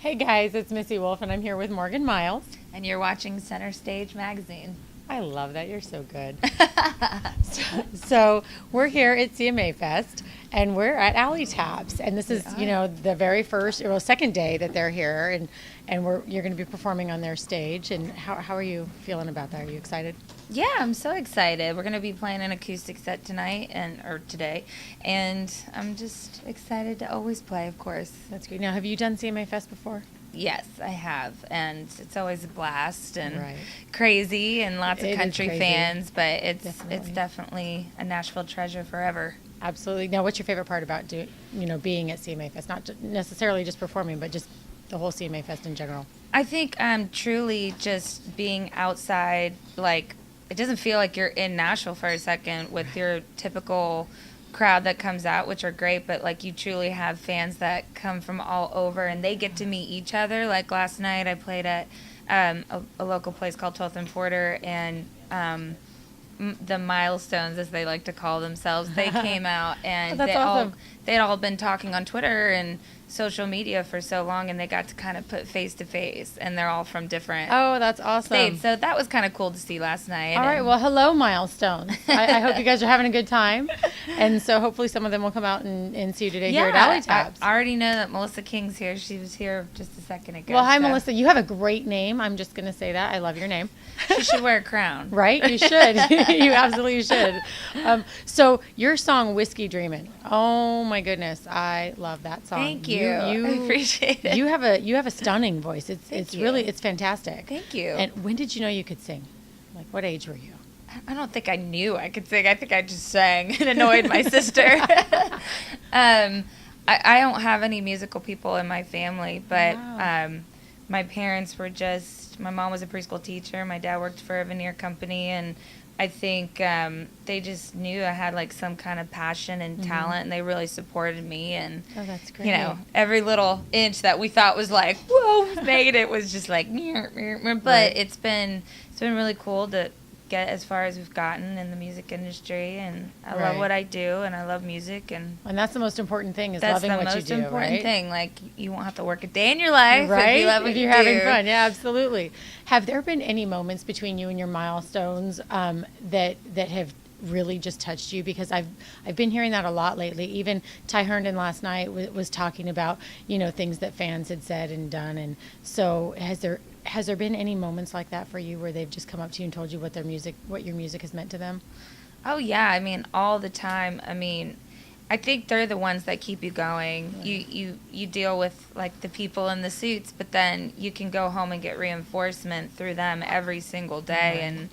Hey guys, it's Missy Wolf, and I'm here with Morgan Myles. And you're watching Center Stage Magazine. I love that. You're so good. So we're here at CMA Fest, and we're at Alley Taps, and this is, the very second day that they're here, and you're going to be performing on their stage. And how are you feeling about that? Are you excited? Yeah, I'm so excited. We're going to be playing an acoustic set today, and I'm just excited to always play, of course. That's great. Now, have you done CMA Fest before? Yes, I have, and it's always a blast and Right. crazy, and lots of It is country crazy. fans. But it's Definitely. definitely a Nashville treasure forever. Absolutely. Now, what's your favorite part about being at CMA Fest? Not necessarily just performing, but just the whole CMA Fest in general. I think truly just being outside. Like, it doesn't feel like you're in Nashville for a second with your typical crowd that comes out, which are great, but like you truly have fans that come from all over, and they get to meet each other. Like last night I played at a local place called 12th and Porter, and the Milestones, as they like to call themselves, they came out, and That's awesome. they'd all been talking on Twitter and social media for so long, and they got to kind of put face to face, and they're all from different Oh, that's awesome. states. So that was kind of cool to see last night. All right. Well, hello, Milestones. I hope you guys are having a good time. And so hopefully some of them will come out and see you today here at Alley Taps. I already know that Melissa King's here. She was here just a second ago. Well, hi, so Melissa. You have a great name. I'm just going to say that. I love your name. She should wear a crown. Right? You should. You absolutely should. So your song, Whiskey Dreamin'. Oh, my goodness. I love that song. Thank you. I appreciate it. You have a stunning voice. It's you. really fantastic. Thank you. And when did you know you could sing? Like, what age were you? I don't think I knew I could sing. I think I just sang and annoyed my sister. I don't have any musical people in my family, but Wow. my parents were my mom was a preschool teacher. My dad worked for a veneer company, and I think they just knew I had like some kind of passion and talent, and they really supported me. And Oh, that's great. every little inch that we thought was like, whoa, made it was just like, but Right. it's been really cool to get as far as we've gotten in the music industry, and I Right. love what I do, and I love music, and And that's the most important thing is that's loving the what most you do, important right? thing. Like, you won't have to work a day in your life Right? if you love what If you you're do. having fun. Yeah, absolutely. Have there been any moments between you and your milestones that have really just touched you? Because I've been hearing that a lot lately. Even Ty Herndon last night was talking about, things that fans had said and done. And so has there been any moments like that for you where they've just come up to you and told you what your music has meant to them? Oh yeah, I mean, all the time. I mean, I think they're the ones that keep you going. Right. You deal with like the people in the suits, but then you can go home and get reinforcement through them every single day, Right. and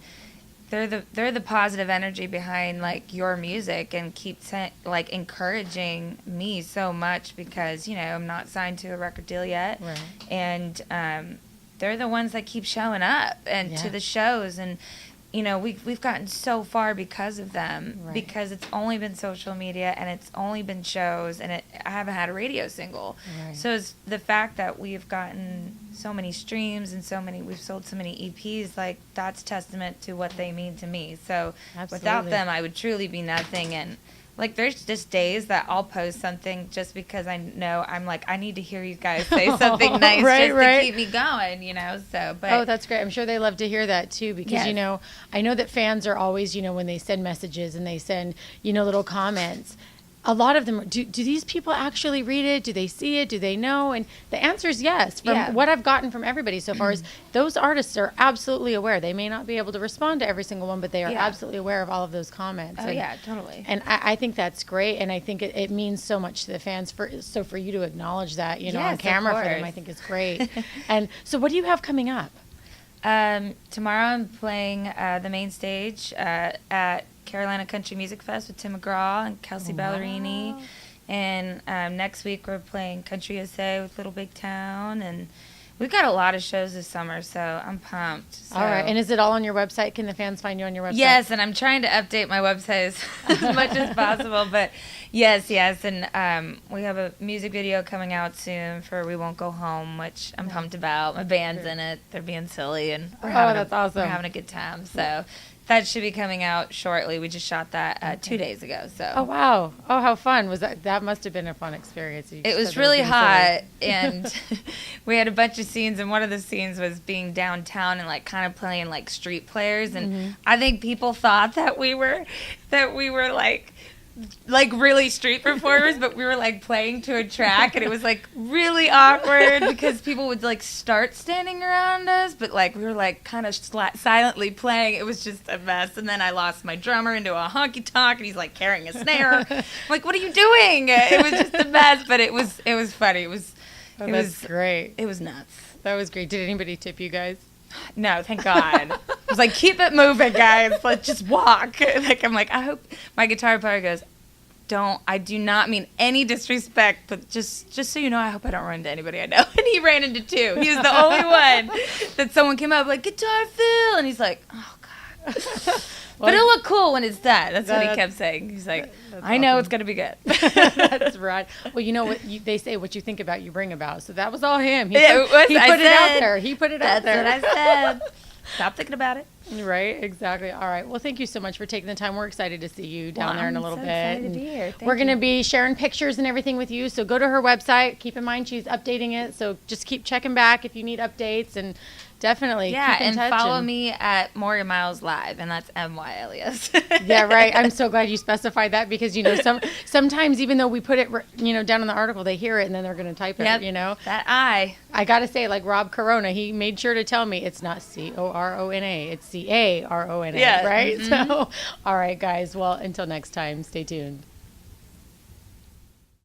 they're the positive energy behind like your music, and keep like encouraging me so much, because I'm not signed to a record deal yet, Right. and they're the ones that keep showing up and Yeah. to the shows, and we've gotten so far because of them, Right. because it's only been social media, and it's only been shows, and I haven't had a radio single. Right. So it's the fact that we've gotten so many streams and we've sold so many EPs, like that's testament to what they mean to me. So without Absolutely. them, I would truly be nothing. And like, there's just days that I'll post something just because I know I'm like, I need to hear you guys say something nice Right, just right. to keep me going, so, but Oh, that's great. I'm sure they love to hear that too, because, Yes. I know that fans are always, when they send messages and they send, little comments, a lot of them, do these people actually read it? Do they see it? Do they know? And the answer is yes. From Yeah. what I've gotten from everybody so far is those artists are absolutely aware. They may not be able to respond to every single one, but they are Yeah. absolutely aware of all of those comments. Oh, And- yeah, totally. And I think that's great, and I think it means so much to the fans. For you to acknowledge that, on Yes, of camera for them, course. I think is great. And so, what do you have coming up? Tomorrow I'm playing the main stage at Carolina Country Music Fest with Tim McGraw and Kelsey Ballerini. Wow. And next week we're playing Country USA with Little Big Town. And we've got a lot of shows this summer, so I'm pumped. So. All right. And is it all on your website? Can the fans find you on your website? Yes, and I'm trying to update my website as much as possible. But yes. And we have a music video coming out soon for We Won't Go Home, which I'm pumped about. My band's in it. They're being silly, and that's awesome. we're having a good time. So that should be coming out shortly. We just shot that 2 days ago. So. Oh wow! Oh, how fun was that? That must have been a fun experience. It was really hot, and we had a bunch of scenes, and one of the scenes was being downtown and like kind of playing like street players, and I think people thought that we were like really street performers, but we were like playing to a track, and it was like really awkward because people would like start standing around us, but like we were like kind of silently playing. It was just a mess. And then I lost my drummer into a honky tonk, and he's like carrying a snare. I'm like, what are you doing? It was just a mess, but it was funny. It was great. It was nuts. That was great. Did anybody tip you guys? No, thank God. I was like, keep it moving, guys. Let's just walk. Like, I'm like, I hope my guitar player goes, I do not mean any disrespect, but just so you know, I hope I don't run into anybody I know. And he ran into two. He was the only one that someone came up like, guitar Phil. And he's like, oh, God. But it'll look cool when it's done. That's what he kept saying. He's like, I know it's going to be good. That's right. Well, you know what they say, what you think about, you bring about. So that was all him. He put it out there. He put it out there. That's what I said. Stop thinking about it. Right, exactly. All right. Well, thank you so much for taking the time. We're excited to see you down there in a little bit. Excited to be here. We're going to be sharing pictures and everything with you. So go to her website. Keep in mind she's updating it. So just keep checking back if you need updates, and definitely keep in touch. Follow me at Myles Live, and that's MYLES. Yeah, right. I'm so glad you specified that, because sometimes even though we put it down in the article, they hear it and then they're going to type it. That I got to say, like Rob Corona, he made sure to tell me it's not CORONA, it's CARONA. Yeah. Right. So all right, guys, well, until next time, stay tuned.